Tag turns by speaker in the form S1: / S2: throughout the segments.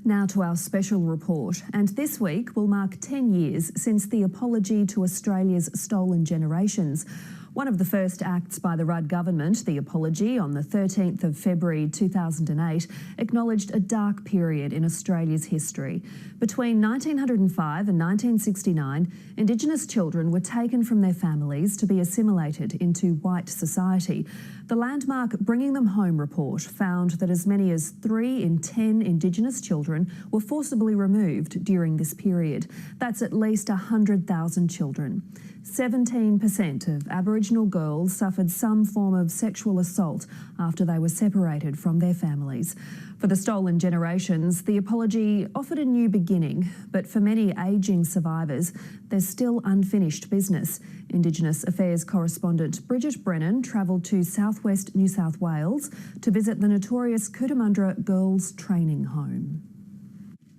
S1: Now to our special report, and this week will mark 10 years since the apology to Australia's stolen generations. One of the first acts by the Rudd government, the apology on the 13th of February 2008, acknowledged a dark period in Australia's history. Between 1905 and 1969, Indigenous children were taken from their families to be assimilated into white society. The landmark Bringing Them Home report found that as many as 3 in 10 Indigenous children were forcibly removed during this period. That's at least 100,000 children. 17% of Aboriginal girls suffered some form of sexual assault after they were separated from their families. For the stolen generations, the apology offered a new beginning, but for many ageing survivors, there's still unfinished business. Indigenous Affairs correspondent Bridget Brennan travelled to southwest New South Wales to visit the notorious Cootamundra Girls Training Home.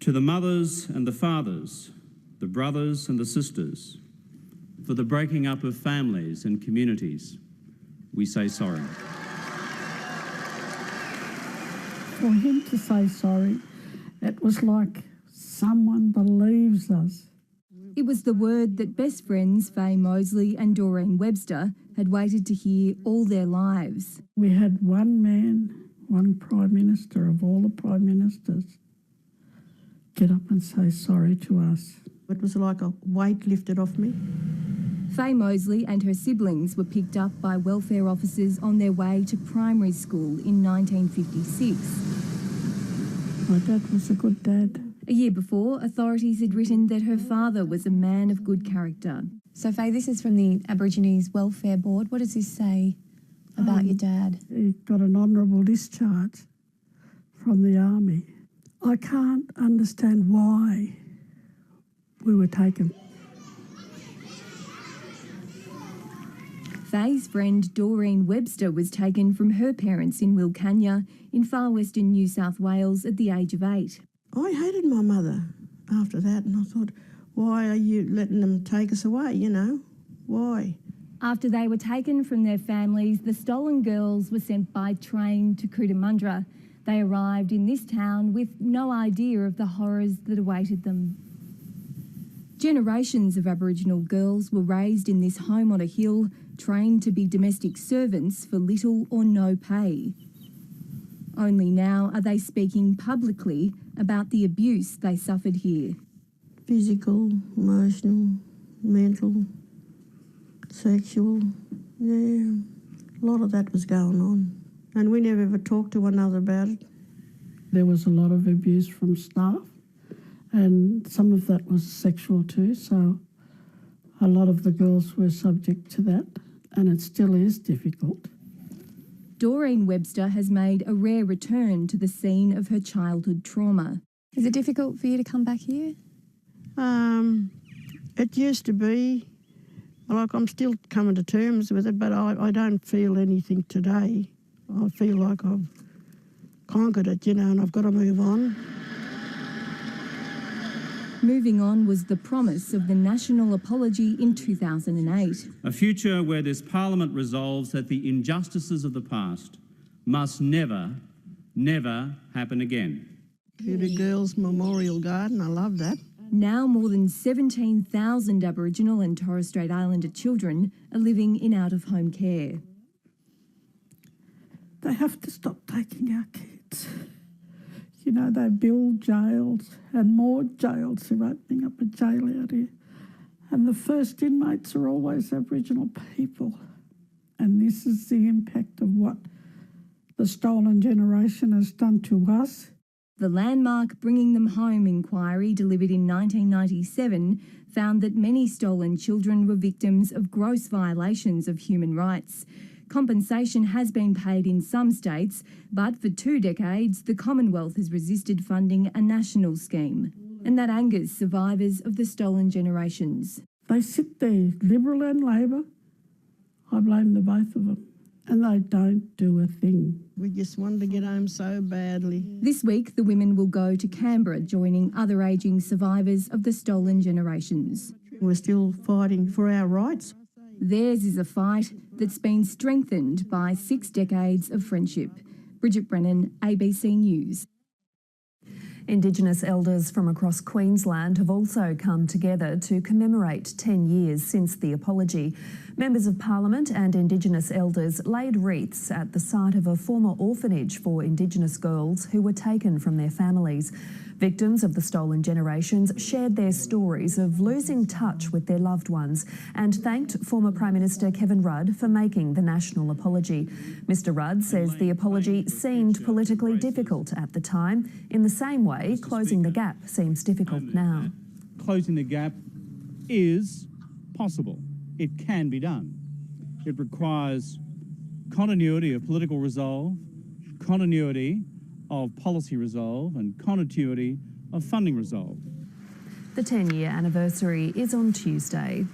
S2: To the mothers and the fathers, the brothers and the sisters, for the breaking up of families and communities, we say sorry.
S3: For him to say sorry, it was like someone believes us.
S4: It was the word that best friends Faye Mosley and Doreen Webster had waited to hear all their lives.
S3: We had one man, one Prime Minister of all the Prime Ministers, get up and say sorry to us.
S5: It was like a weight lifted off me.
S4: Faye Mosley and her siblings were picked up by welfare officers on their way to primary school in 1956.
S3: My dad was a good dad.
S4: A year before, authorities had written that her father was a man of good character.
S6: So, Faye, this is from the Aborigines Welfare Board. What does this say about your dad?
S3: He got an honourable discharge from the Army. I can't understand why we were taken.
S4: Faye's friend Doreen Webster was taken from her parents in Wilcannia in far western New South Wales at the age of 8.
S5: I hated my mother after that, and I thought, why are you letting them take us away, you know? Why?
S4: After they were taken from their families, the stolen girls were sent by train to Cootamundra. They arrived in this town with no idea of the horrors that awaited them. Generations of Aboriginal girls were raised in this home on a hill, trained to be domestic servants for little or no pay. Only now are they speaking publicly about the abuse they suffered here.
S5: Physical, emotional, mental, sexual, yeah, a lot of that was going on. And we never ever talked to one another about it.
S3: There was a lot of abuse from staff, and some of that was sexual too, so a lot of the girls were subject to that, and it still is difficult.
S4: Doreen Webster has made a rare return to the scene of her childhood trauma.
S6: Is it difficult for you to come back here?
S5: It used to be, like I'm still coming to terms with it, but I don't feel anything today. I feel like I've conquered it, you know, and I've got to move on.
S4: Moving on was the promise of the national apology in 2008.
S2: A future where this Parliament resolves that the injustices of the past must never, never happen again.
S5: To the Girls' Memorial Garden, I love that.
S4: Now more than 17,000 Aboriginal and Torres Strait Islander children are living in out-of-home care.
S3: They have to stop taking our kids. You know, they build jails and more jails. They're opening up a jail out here. And the first inmates are always Aboriginal people. And this is the impact of what the stolen generation has done to us.
S4: The landmark Bringing Them Home inquiry, delivered in 1997, found that many stolen children were victims of gross violations of human rights. Compensation has been paid in some states, but for 2 decades, the Commonwealth has resisted funding a national scheme. And that angers survivors of the stolen generations.
S3: They sit there, Liberal and Labor. I blame the both of them. And they don't do a thing.
S5: We just wanted to get home so badly.
S4: This week, the women will go to Canberra, joining other ageing survivors of the stolen generations.
S5: We're still fighting for our rights.
S4: Theirs is a fight that's been strengthened by 6 decades of friendship. Bridget Brennan, ABC News.
S1: Indigenous elders from across Queensland have also come together to commemorate 10 years since the apology. Members of Parliament and Indigenous elders laid wreaths at the site of a former orphanage for Indigenous girls who were taken from their families. Victims of the stolen generations shared their stories of losing touch with their loved ones and thanked former Prime Minister Kevin Rudd for making the national apology. Mr Rudd says the apology seemed politically difficult at the time. In the same way, closing the gap seems difficult now.
S7: Closing the gap is possible. It can be done. It requires continuity of political resolve, continuity of policy resolve and continuity of funding resolve.
S1: The 10-year anniversary is on Tuesday.